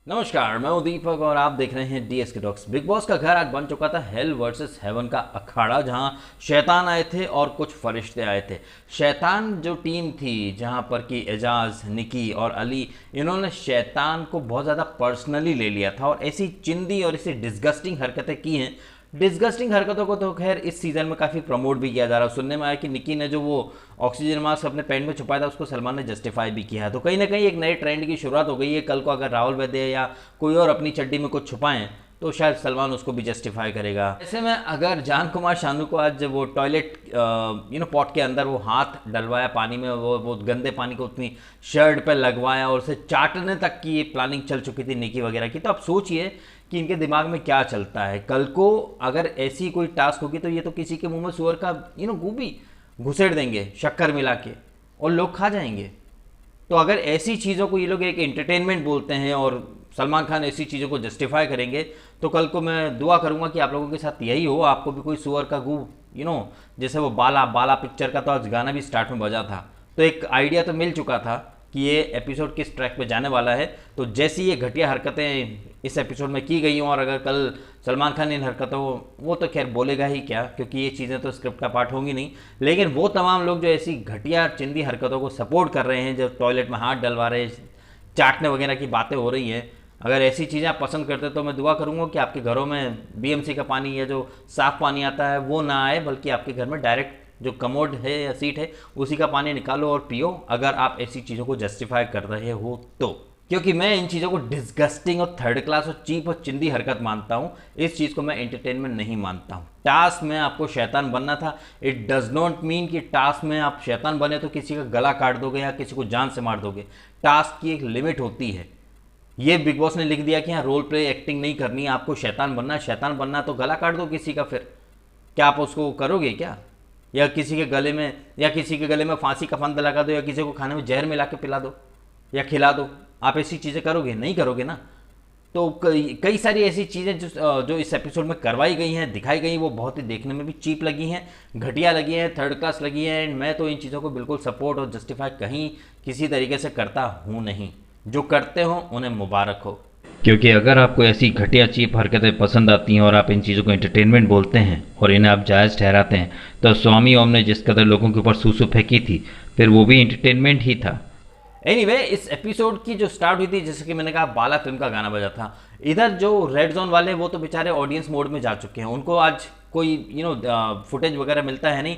नमस्कार, मैं हूं दीपक और आप देख रहे हैं डीएसके टॉक्स। बिग बॉस का घर आज बन चुका था हेल वर्सेस हेवन का अखाड़ा, जहां शैतान आए थे और कुछ फरिश्ते आए थे। शैतान जो टीम थी, जहां पर कि एजाज, निकी और अली, इन्होंने शैतान को बहुत ज़्यादा पर्सनली ले लिया था और ऐसी चिंदी और ऐसी डिस्गस्टिंग हरकतें की हैं। डिस्गस्टिंग हरकतों को तो खैर इस सीज़न में काफ़ी प्रमोट भी किया जा रहा है। सुनने में आया कि निकी ने जो वो ऑक्सीजन मास्क अपने पैंट में छुपाया था, उसको सलमान ने जस्टिफाई भी किया है। तो कहीं ना कहीं एक नए ट्रेंड की शुरुआत हो गई है। कल को अगर राहुल वैद्य या कोई और अपनी चड्डी में कुछ छुपाएं तो शायद सलमान उसको भी जस्टिफाई करेगा। ऐसे में अगर जान कुमार शानू को आज वो टॉयलेट पॉट के अंदर वो हाथ डलवाया पानी में, वो गंदे पानी को अपनी शर्ट पे लगवाया और उसे चाटने तक की ये प्लानिंग चल चुकी थी निकी वगैरह की, तो आप सोचिए कि इनके दिमाग में क्या चलता है। कल को अगर ऐसी कोई टास्क होगी तो ये तो किसी के मुंह में सुअर का गू भी घुसेड़ देंगे शक्कर मिला के और लोग खा जाएंगे। तो अगर ऐसी चीज़ों को ये लोग एक एंटरटेनमेंट बोलते हैं और सलमान खान ऐसी चीज़ों को जस्टिफाई करेंगे, तो कल को मैं दुआ करूंगा कि आप लोगों के साथ यही हो, आपको भी कोई सुअर का गू जैसे वो बाला बाला पिक्चर का तो आज गाना भी स्टार्ट में बजा था, तो एक आइडिया तो मिल चुका था कि ये एपिसोड किस ट्रैक पे जाने वाला है। तो जैसी ये घटिया हरकतें इस एपिसोड में की गई हों और अगर कल सलमान खान इन हरकतों वो तो खैर बोलेगा ही क्या, क्योंकि ये चीज़ें तो स्क्रिप्ट का पार्ट होंगी नहीं, लेकिन वो तमाम लोग जो ऐसी घटिया चिंदी हरकतों को सपोर्ट कर रहे हैं, जो टॉयलेट में हाथ डलवा रहे, चाटने वगैरह की बातें हो रही हैं, अगर ऐसी चीज़ें आप पसंद करते तो मैं दुआ करूंगा कि आपके घरों में बीएमसी का पानी या जो साफ़ पानी आता है वो ना आए, बल्कि आपके घर में डायरेक्ट जो कमोड है या सीट है उसी का पानी निकालो और पियो, अगर आप ऐसी चीज़ों को जस्टिफाई कर रहे हो तो। क्योंकि मैं इन चीज़ों को डिस्गस्टिंग और थर्ड क्लास और चीप और चिंदी हरकत मानता हूँ। इस चीज़ को मैं एंटरटेनमेंट नहीं मानता हूँ। टास्क में आपको शैतान बनना था, इट डज नॉट मीन कि टास्क में आप शैतान बने तो किसी का गला काट दोगे या किसी को जान से मार दोगे। टास्क की एक लिमिट होती है। ये बिग बॉस ने लिख दिया कि हाँ रोल प्ले एक्टिंग नहीं करनी है, आपको शैतान बनना है। शैतान बनना तो गला काट दो किसी का, फिर क्या आप उसको करोगे क्या? या किसी के गले में फांसी का फंदा लगा दो, या किसी को खाने में जहर मिला के पिला दो या खिला दो। आप ऐसी चीज़ें करोगे? नहीं करोगे ना। तो कई सारी ऐसी चीज़ें जो इस एपिसोड में करवाई गई हैं, दिखाई गई, वो बहुत ही देखने में भी चीप लगी हैं, घटिया लगी हैं, थर्ड क्लास लगी हैं। एंड मैं तो इन चीज़ों को बिल्कुल सपोर्ट और जस्टिफाई कहीं किसी तरीके से करता हूँ नहीं। जो करते हो उन्हें मुबारक हो, क्योंकि अगर आपको ऐसी घटिया चीप हरकतें पसंद आती हैं और आप इन चीज़ों को एंटरटेनमेंट बोलते हैं और इन्हें आप जायज़ ठहराते हैं, तो स्वामी ओम ने जिस कदर लोगों के ऊपर सूसू फेंकी थी, फिर वो भी एंटरटेनमेंट ही था। एनीवे, इस एपिसोड की जो स्टार्ट हुई थी, जैसे कि मैंने कहा, बाला फिल्म का गाना बजा था। इधर जो रेड जोन वाले वो तो बेचारे ऑडियंस मोड में जा चुके हैं, उनको आज कोई फुटेज वगैरह मिलता है नहीं,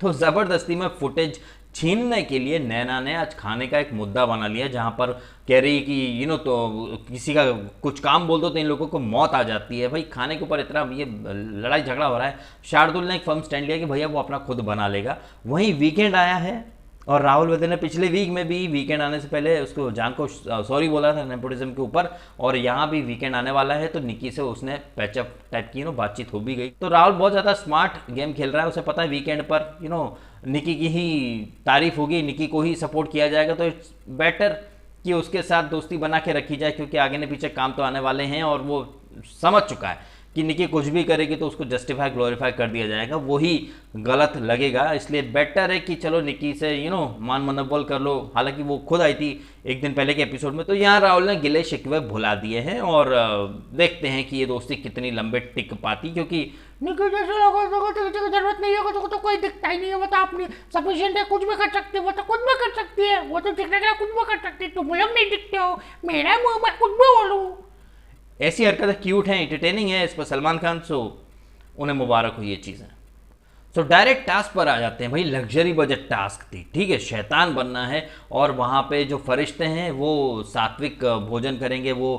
तो ज़बरदस्ती में फुटेज छीनने के लिए नैना ने आज खाने का एक मुद्दा बना लिया, जहां पर कह रही कि तो किसी का कुछ काम बोल दो तो इन लोगों को मौत आ जाती है। भाई खाने के ऊपर इतना ये लड़ाई झगड़ा हो रहा है। शार्दुल ने एक फर्म स्टैंड लिया कि भैया वो अपना खुद बना लेगा। वहीं वीकेंड आया है और राहुल वैद्य ने पिछले वीक में भी वीकेंड आने से पहले उसको जान को सॉरी बोला था नेपोटिज्म के ऊपर, और यहाँ भी वीकेंड आने वाला है तो निकी से उसने पैचअप टाइप की बातचीत हो भी गई। तो राहुल बहुत ज़्यादा स्मार्ट गेम खेल रहा है, उसे पता है वीकेंड पर निकी की ही तारीफ होगी, निकी को ही सपोर्ट किया जाएगा, तो इट्स बेटर कि उसके साथ दोस्ती बना के रखी जाए, क्योंकि आगे न पीछे काम तो आने वाले हैं और वो समझ चुका है कि निकी कुछ भी करेगी तो उसको जस्टिफाई ग्लोरीफाई कर दिया जाएगा, वही गलत लगेगा। इसलिए बेटर है कि चलो निकी से मान मनोबल कर लो। हालांकि वो खुद आई थी एक दिन पहले के एपिसोड में, तो यहाँ राहुल ने गिले शिकवे भुला दिए हैं और देखते हैं कि ये दोस्ती कितनी लंबे टिक पाती, क्योंकि निकी जैसे लोगों को तो किसी की जरूरत नहीं है, तो कोई दिखता ही नहीं है। वो तो अपनी सफिशिएंट है, कुछ भी कर सकती है, वो तो कुछ भी कर सकती है, वो तो दिखने के लिए कुछ भी कर सकती है। तुम लोग नहीं दिखते हो, मेरा मुंह में कुछ भी बोलूं। ऐसी हरकतें क्यूट हैं, एंटरटेनिंग है, इस पर सलमान खान सो उन्हें मुबारक हो ये चीज़ें। सो डायरेक्ट टास्क पर आ जाते हैं। भाई लग्जरी बजट टास्क थी, ठीक है, शैतान बनना है और वहाँ पे जो फरिश्ते हैं वो सात्विक भोजन करेंगे, वो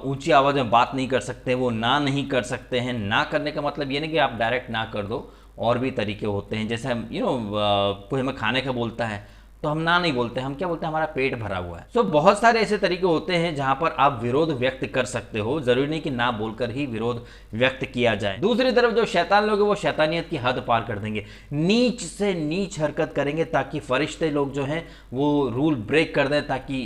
ऊंची आवाज़ में बात नहीं कर सकते, वो ना नहीं कर सकते हैं। ना करने का मतलब ये नहीं कि आप डायरेक्ट ना कर दो, और भी तरीके होते हैं। जैसे कोई हमें खाने का बोलता है तो हम ना नहीं बोलते, हम क्या बोलते हैं, हमारा पेट भरा हुआ है। सो बहुत सारे ऐसे तरीके होते हैं जहां पर आप विरोध व्यक्त कर सकते हो, जरूरी नहीं कि ना बोलकर ही विरोध व्यक्त किया जाए। दूसरी तरफ जो शैतान लोग हैं वो शैतानियत की हद पार कर देंगे, नीच से नीच हरकत करेंगे ताकि फरिश्ते लोग जो हैं वो रूल ब्रेक कर दें, ताकि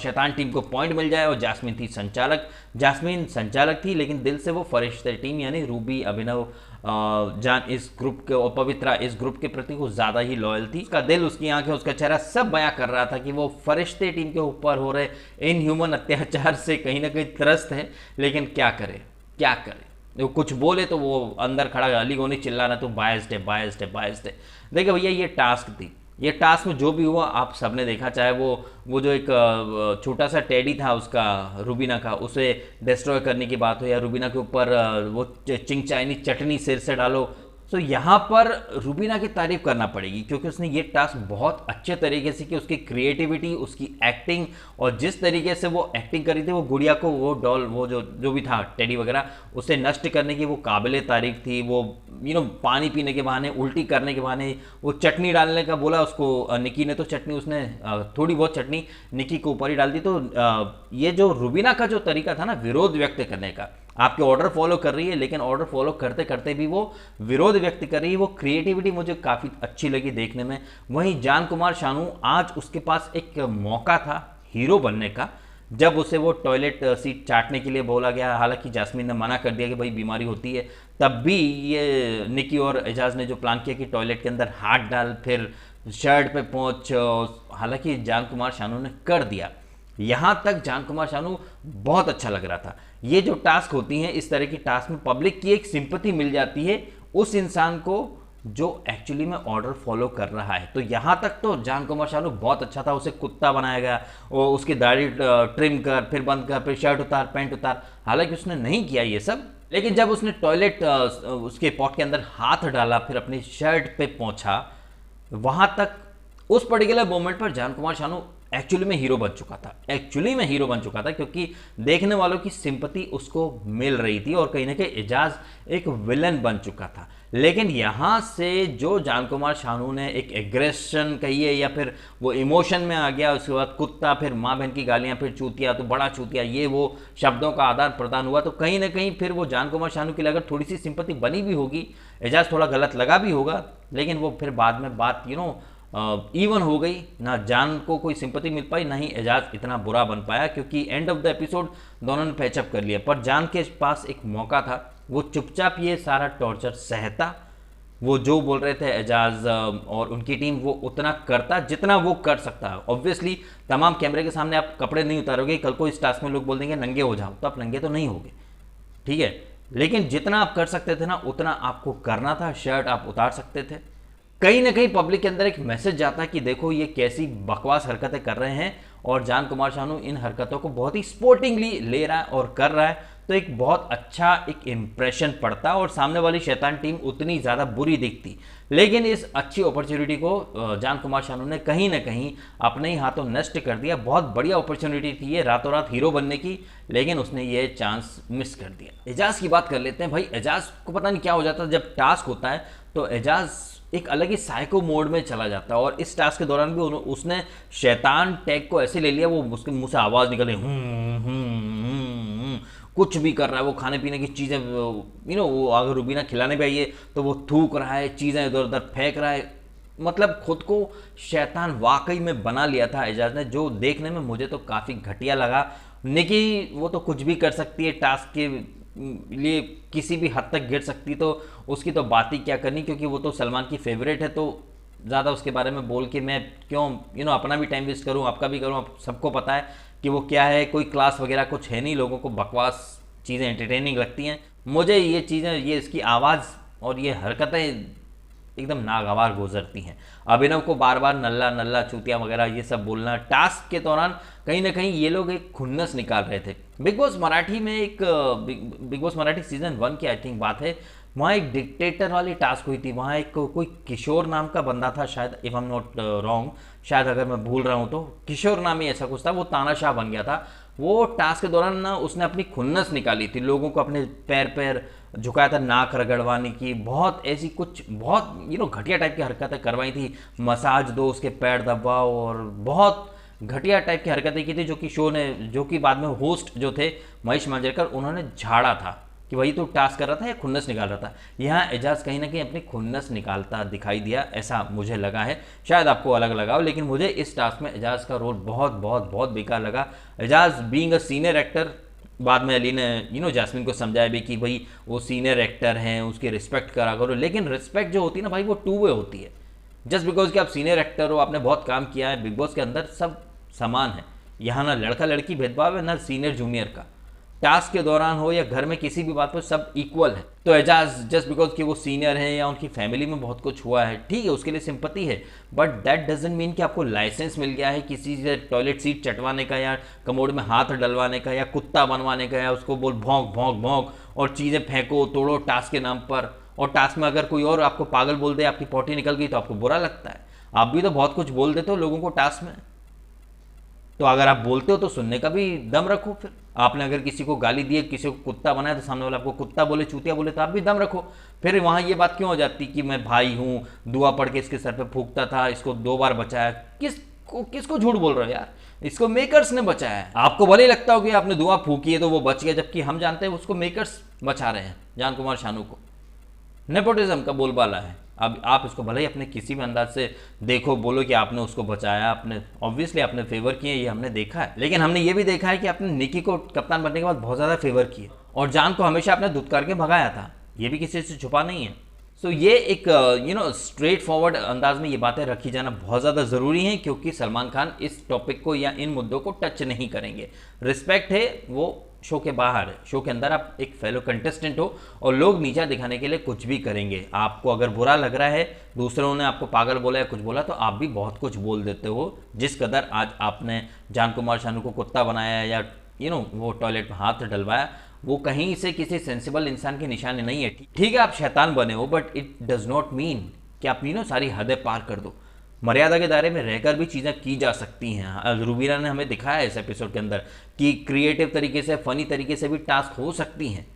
शैतान टीम को पॉइंट मिल जाए। और जास्मीन संचालक थी, लेकिन दिल से वो फरिश्ते टीम यानी रूबी, अभिनव, जान इस ग्रुप के और पवित्रा इस ग्रुप के प्रति कुछ ज़्यादा ही लॉयल थी। उसका दिल, उसकी आंखें, उसका चेहरा सब बयां कर रहा था कि वो फरिश्ते टीम के ऊपर हो रहे इन ह्यूमन अत्याचार से कहीं ना कहीं त्रस्त है, लेकिन क्या करे क्या करे। वो कुछ बोले तो वो अंदर खड़ा अली गोनी चिल्लाना तो बायस्ड है बायस्ड है बायस्ड है। देखिए भैया ये टास्क थी, ये टास्क में जो भी हुआ आप सबने देखा, चाहे वो जो एक छोटा सा टेडी था उसका रूबीना का, उसे डिस्ट्रॉय करने की बात हो या रूबीना के ऊपर वो चिंग चाइनीज चटनी सिर से डालो, तो यहाँ पर रूबीना की तारीफ करना पड़ेगी क्योंकि उसने ये टास्क बहुत अच्छे तरीके से की। उसकी क्रिएटिविटी, उसकी एक्टिंग और जिस तरीके से वो एक्टिंग करी थी, वो गुड़िया को, वो डॉल, वो जो भी था टेडी वगैरह, उसे नष्ट करने की वो काबिले तारीफ थी। वो पानी पीने के बहाने, उल्टी करने के बहाने, वो चटनी डालने का बोला उसको निकी ने, तो चटनी उसने थोड़ी बहुत चटनी निकी के ऊपर ही डाल दी। तो ये जो रूबीना का जो तरीका था ना विरोध व्यक्त करने का, आपके ऑर्डर फॉलो कर रही है लेकिन ऑर्डर फॉलो करते करते भी वो विरोध व्यक्त कर रही है, वो क्रिएटिविटी मुझे काफ़ी अच्छी लगी देखने में। वहीं जान कुमार शानू, आज उसके पास एक मौका था हीरो बनने का, जब उसे वो टॉयलेट सीट चाटने के लिए बोला गया, हालांकि जास्मीन ने मना कर दिया कि भाई बीमारी होती है, तब भी ये निकी और एजाज ने जो प्लान किया कि टॉयलेट के अंदर हाथ डाल फिर शर्ट पे पहुंच, हालांकि जान कुमार शानू ने कर दिया। यहां तक जान कुमार शानू बहुत अच्छा लग रहा था। ये जो टास्क होती हैं, इस तरह की टास्क में पब्लिक की एक सिंपैथी मिल जाती है उस इंसान को जो एक्चुअली में ऑर्डर फॉलो कर रहा है। तो यहां तक तो जान कुमार शानू बहुत अच्छा था। उसे कुत्ता बनाया गया, और उसकी दाढ़ी ट्रिम कर, फिर बंद कर, फिर शर्ट उतार, पैंट उतार, हालांकि उसने नहीं किया ये सब, लेकिन जब उसने टॉयलेट उसके पॉट के अंदर हाथ डाला, फिर अपनी शर्ट पे पहुंचा, वहां तक उस पर्टिकुलर मोमेंट पर जान कुमार शानू एक्चुअली में हीरो बन चुका था, एक्चुअली में हीरो बन चुका था, क्योंकि देखने वालों की सिंपैथी उसको मिल रही थी और कहीं ना कहीं एजाज एक विलन बन चुका था। लेकिन यहाँ से जो जान कुमार शानू ने एक एग्रेशन कहिए या फिर वो इमोशन में आ गया, उसके बाद कुत्ता, फिर माँ बहन की गालियाँ, फिर चूतिया, तो बड़ा चूतिया, ये वो शब्दों का आदान प्रदान हुआ, तो कहीं ना कहीं फिर वो जान कुमार शानू के लिए अगर थोड़ी सी सिंपैथी बनी भी होगी, एजाज थोड़ा गलत लगा भी होगा, लेकिन वो फिर बाद में बात इवन हो गई ना। जान को कोई सिंपैथी मिल पाई, ना ही एजाज इतना बुरा बन पाया, क्योंकि एंड ऑफ द एपिसोड दोनों ने पैचअप कर लिया। पर जान के पास एक मौका था, वो चुपचाप ये सारा टॉर्चर सहता, वो जो बोल रहे थे एजाज और उनकी टीम, वो उतना करता जितना वो कर सकता है। ऑब्वियसली तमाम कैमरे के सामने आप कपड़े नहीं उतारोगे, कल को इस टास्क में लोग बोल देंगे नंगे हो जाओ, तो आप नंगे तो नहीं होगे, ठीक है, लेकिन जितना आप कर सकते थे ना उतना आपको करना था। शर्ट आप उतार सकते थे। कहीं ना कहीं पब्लिक के अंदर एक मैसेज जाता है कि देखो ये कैसी बकवास हरकतें कर रहे हैं, और जान कुमार शानू इन हरकतों को बहुत ही स्पोर्टिंगली ले रहा है और कर रहा है, तो एक बहुत अच्छा एक इम्प्रेशन पड़ता और सामने वाली शैतान टीम उतनी ज़्यादा बुरी दिखती। लेकिन इस अच्छी अपॉर्चुनिटी को जान कुमार शानू ने कहीं ना कहीं अपने ही हाथों नष्ट कर दिया। बहुत बढ़िया अपॉर्चुनिटी थी ये रातों रात हीरो बनने की, लेकिन उसने ये चांस मिस कर दिया। एजाज की बात कर लेते हैं। भाई एजाज को पता नहीं क्या हो जाता है, जब टास्क होता है तो एजाज एक अलग ही साइको मोड में चला जाता है, और इस टास्क के दौरान भी उसने शैतान टैग को ऐसे ले लिया, वो उसके मुंह से आवाज़ निकले, कुछ भी कर रहा है, वो खाने पीने की चीज़ें, वो अगर रूबीना खिलाने पे आई है तो वो थूक रहा है, चीज़ें इधर उधर फेंक रहा है, मतलब खुद को शैतान वाकई में बना लिया था एजाज ने, जो देखने में मुझे तो काफ़ी घटिया लगा। निकी वो तो कुछ भी कर सकती है, टास्क के लिए किसी भी हद तक गिर सकती, तो उसकी तो बात ही क्या करनी, क्योंकि वो तो सलमान की फेवरेट है, तो ज़्यादा उसके बारे में बोल के मैं क्यों अपना भी टाइम वेस्ट करूं, आपका भी करूं। आप सबको पता है कि वो क्या है, कोई क्लास वगैरह कुछ है नहीं, लोगों को बकवास चीज़ें एंटरटेनिंग लगती हैं। मुझे ये चीज़ें, ये इसकी आवाज़ और ये हरकतें एकदम नागवार गुजरती हैं। अभिनव को बार बार नल्ला नल्ला चूतिया वगैरह ये सब बोलना, टास्क के दौरान कहीं ना कहीं ये लोग एक खुन्नस निकाल रहे थे। बिग बॉस मराठी में एक बिग बॉस मराठी सीजन 1 की आई थिंक बात है, वहाँ एक डिक्टेटर वाली टास्क हुई थी। वहाँ एक कोई किशोर नाम का बंदा था शायद, if I am not wrong, शायद अगर मैं भूल रहा हूँ तो किशोर नाम ही ऐसा कुछ था, वो तानाशाह बन गया था। वो टास्क के दौरान ना उसने अपनी खुन्नस निकाली थी, लोगों को अपने पैर झुकाया था, नाक रगड़वाने की, बहुत ऐसी कुछ बहुत घटिया टाइप की हरकतें करवाई थी, मसाज दो, उसके पैर दबाओ, और बहुत घटिया टाइप की हरकतें की थी, जो कि शो ने, जो कि बाद में होस्ट जो थे महेश मांजरेकर, उन्होंने झाड़ा था कि वही तो टास्क कर रहा था या खुन्नस निकाल रहा था। यहाँ एजाज कहीं ना कहीं अपनी खुन्नस निकालता दिखाई दिया, ऐसा मुझे लगा है, शायद आपको अलग लगा हो, लेकिन मुझे इस टास्क में एजाज का रोल बहुत बहुत बहुत बेकार लगा। Ejaz being a senior actor बाद में अली ने जास्मिन को समझाया भी कि भाई वो सीनियर एक्टर हैं, उसकी रिस्पेक्ट करा करो। लेकिन रिस्पेक्ट जो होती है ना भाई, वो टू वे होती है। जस्ट बिकॉज कि आप सीनियर एक्टर हो, आपने बहुत काम किया है, बिग बॉस के अंदर सब समान है। यहाँ ना लड़का लड़की भेदभाव है, ना सीनियर जूनियर का। टास्क के दौरान हो या घर में किसी भी बात पर सब इक्वल है। तो एजाज जस्ट बिकॉज कि वो सीनियर है या उनकी फैमिली में बहुत कुछ हुआ है, ठीक है, उसके लिए सिंपैथी है, बट दैट डजंट मीन कि आपको लाइसेंस मिल गया है किसी से टॉयलेट सीट चटवाने का, या कमोड में हाथ डलवाने का, या कुत्ता बनवाने का, या उसको बोल भौंक भौंक भौंक और चीज़ें फेंको तोड़ो टास्क के नाम पर। और टास्क में अगर कोई और आपको पागल बोल दे, आपकी पॉटी निकल गई, तो आपको बुरा लगता है। आप भी तो बहुत कुछ बोल देते हो लोगों को टास्क में। तो अगर आप बोलते हो तो सुनने का भी दम रखो। फिर आपने अगर किसी को गाली दी, किसी को कुत्ता बनाया, तो सामने वाला आपको कुत्ता बोले, चूतिया बोले, तो आप भी दम रखो। फिर वहाँ ये बात क्यों हो जाती कि मैं भाई हूँ, दुआ पढ़ के इसके सर पे फूंकता था, इसको 2 बार बचाया। किसको झूठ बोल रहे हो यार? इसको मेकर्स ने बचाया है। आपको भले लगता हो कि आपने दुआ फूकी है तो वो बच गया, जबकि हम जानते हैं उसको मेकर्स बचा रहे हैं, जान कुमार शानू को। नेपोटिज्म का बोलबाला है। अब आप इसको भले ही अपने किसी भी अंदाज से देखो, बोलो कि आपने उसको बचाया, आपने ऑब्वियसली आपने फेवर किए, ये हमने देखा है। लेकिन हमने ये भी देखा है कि आपने निकी को कप्तान बनने के बाद बहुत ज़्यादा फेवर किए, और जान को हमेशा आपने धुतकार के भगाया था। ये भी किसी से छुपा नहीं है। सो ये एक स्ट्रेट फॉरवर्ड अंदाज में ये बातें रखी जाना बहुत ज़्यादा ज़रूरी है, क्योंकि सलमान खान इस टॉपिक को या इन मुद्दों को टच नहीं करेंगे। रिस्पेक्ट है वो शो के बाहर है, शो के अंदर आप एक फेलो कंटेस्टेंट हो, और लोग नीचा दिखाने के लिए कुछ भी करेंगे। आपको अगर बुरा लग रहा है, दूसरों ने आपको पागल बोला या कुछ बोला, तो आप भी बहुत कुछ बोल देते हो। जिस कदर आज आपने जान कुमार शानू को कुत्ता बनाया या वो टॉयलेट में हाथ डलवाया, वो कहीं से किसी सेंसिबल इंसान की निशानी नहीं है। ठीक है, आप शैतान बने हो, but it does not mean कि आप सारी हदें पार कर दो। मर्यादा के दायरे में रहकर भी चीज़ें की जा सकती हैं। रूबीना ने हमें दिखाया इस एपिसोड के अंदर कि क्रिएटिव तरीके से, फनी तरीके से भी टास्क हो सकती हैं,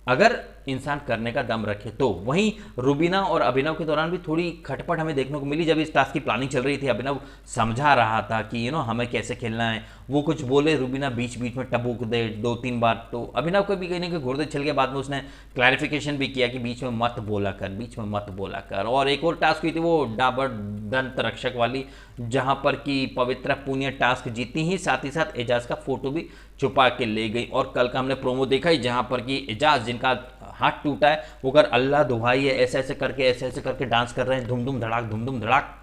अगर इंसान करने का दम रखे तो। वहीं रूबीना और अभिनव के दौरान भी थोड़ी खटपट हमें देखने को मिली। जब इस टास्क की प्लानिंग चल रही थी, अभिनव समझा रहा था कि हमें कैसे खेलना है, वो कुछ बोले, रूबीना बीच बीच में टबूक दे 2-3 बार, तो अभिनव को भी कहीं ना कहीं गुर्दे छिल के बाद में उसने क्लैरिफिकेशन भी किया कि बीच में मत बोला कर, बीच में मत बोला कर। और एक और टास्क हुई थी वो डाबर दंत रक्षक वाली, जहाँ पर कि पवित्रा पुनिया टास्क जीती ही, साथ ही साथ एजाज का फोटो भी छुपा के ले गई। और कल का हमने प्रोमो देखा ही, जहाँ पर कि एजाज जिनका हाथ टूटा है, वो कर अल्लाह दुहाई है, ऐसे ऐसे करके डांस कर रहे हैं, धुम धुम धड़ाक।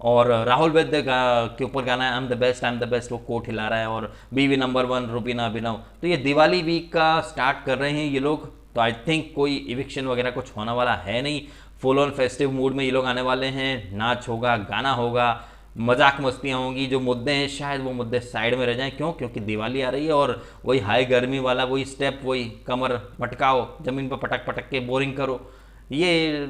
और राहुल वैद्य के ऊपर गाना है आई एम द बेस्ट, वो कोट हिला रहा है। और बीवी नंबर 1 रूबीना अभिनव। तो ये दिवाली वीक का स्टार्ट कर रहे हैं ये लोग, तो आई थिंक कोई इविक्शन वगैरह कुछ होने वाला है नहीं। फुल ऑन फेस्टिव मूड में ये लोग आने वाले हैं। नाच होगा, गाना होगा, मजाक मस्तियाँ होंगी। जो मुद्दे हैं शायद वो मुद्दे साइड में रह जाएं। क्यों? क्योंकि दिवाली आ रही है, और वही हाई गर्मी वाला वही स्टेप, वही कमर मटकाओ, ज़मीन पर पटक पटक के बोरिंग करो, ये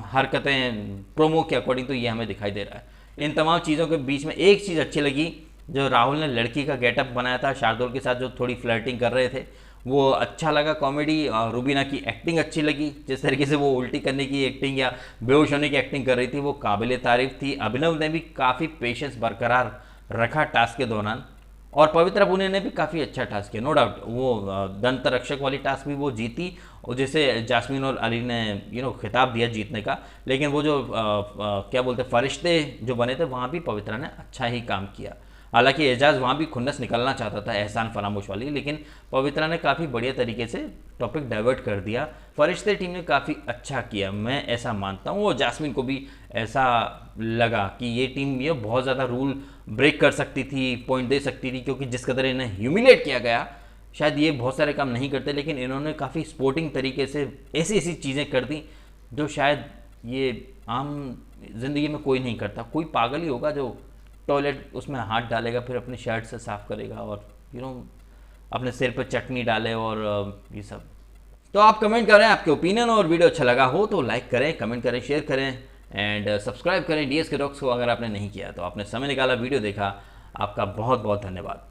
हरकतें प्रोमो के अकॉर्डिंग तो ये हमें दिखाई दे रहा है। इन तमाम चीज़ों के बीच में एक चीज़ अच्छी लगी, जो राहुल ने लड़की का गेटअप बनाया था शार्दुल के साथ, जो थोड़ी फ्लर्टिंग कर रहे थे, वो अच्छा लगा। कॉमेडी, रूबीना की एक्टिंग अच्छी लगी, जिस तरीके से वो उल्टी करने की एक्टिंग या बेहोश होने की एक्टिंग कर रही थी, वो काबिल तारीफ थी। अभिनव ने भी काफ़ी पेशेंस बरकरार रखा टास्क के दौरान, और पवित्रा पुनिया ने भी काफ़ी अच्छा टास्क किया, नो डाउट। वो दंत रक्षक वाली टास्क भी वो जीती, और जिसे जास्मिन और अली ने खिताब दिया जीतने का। लेकिन वो जो क्या बोलते फरिश्ते जो बने थे, वहाँ भी पवित्रा ने अच्छा ही काम किया। हालांकि एजाज वहाँ भी खुन्नस निकलना चाहता था एहसान फरामोश वाली, लेकिन पवित्रा ने काफ़ी बढ़िया तरीके से टॉपिक डाइवर्ट कर दिया। फरिश्ते टीम ने काफ़ी अच्छा किया, मैं ऐसा मानता हूँ। और जास्मिन को भी ऐसा लगा कि ये टीम बहुत ज़्यादा रूल ब्रेक कर सकती थी, पॉइंट दे सकती थी, क्योंकि जिस कदर इन्हें ह्यूमिलेट किया गया, शायद ये बहुत सारे काम नहीं करते, लेकिन इन्होंने काफ़ी स्पोर्टिंग तरीके से ऐसी ऐसी चीज़ें कर दी जो शायद ये आम जिंदगी में कोई नहीं करता। कोई पागल ही होगा जो टॉयलेट उसमें हाथ डालेगा, फिर अपनी शर्ट से साफ़ करेगा, और अपने सिर पर चटनी डाले, और ये सब। तो आप कमेंट करें आपके ओपिनियन, और वीडियो अच्छा लगा हो तो लाइक करें, कमेंट करें, शेयर करें, एंड सब्सक्राइब करें DSK डॉक्स को अगर आपने नहीं किया तो। आपने समय निकाला, वीडियो देखा, आपका बहुत बहुत धन्यवाद।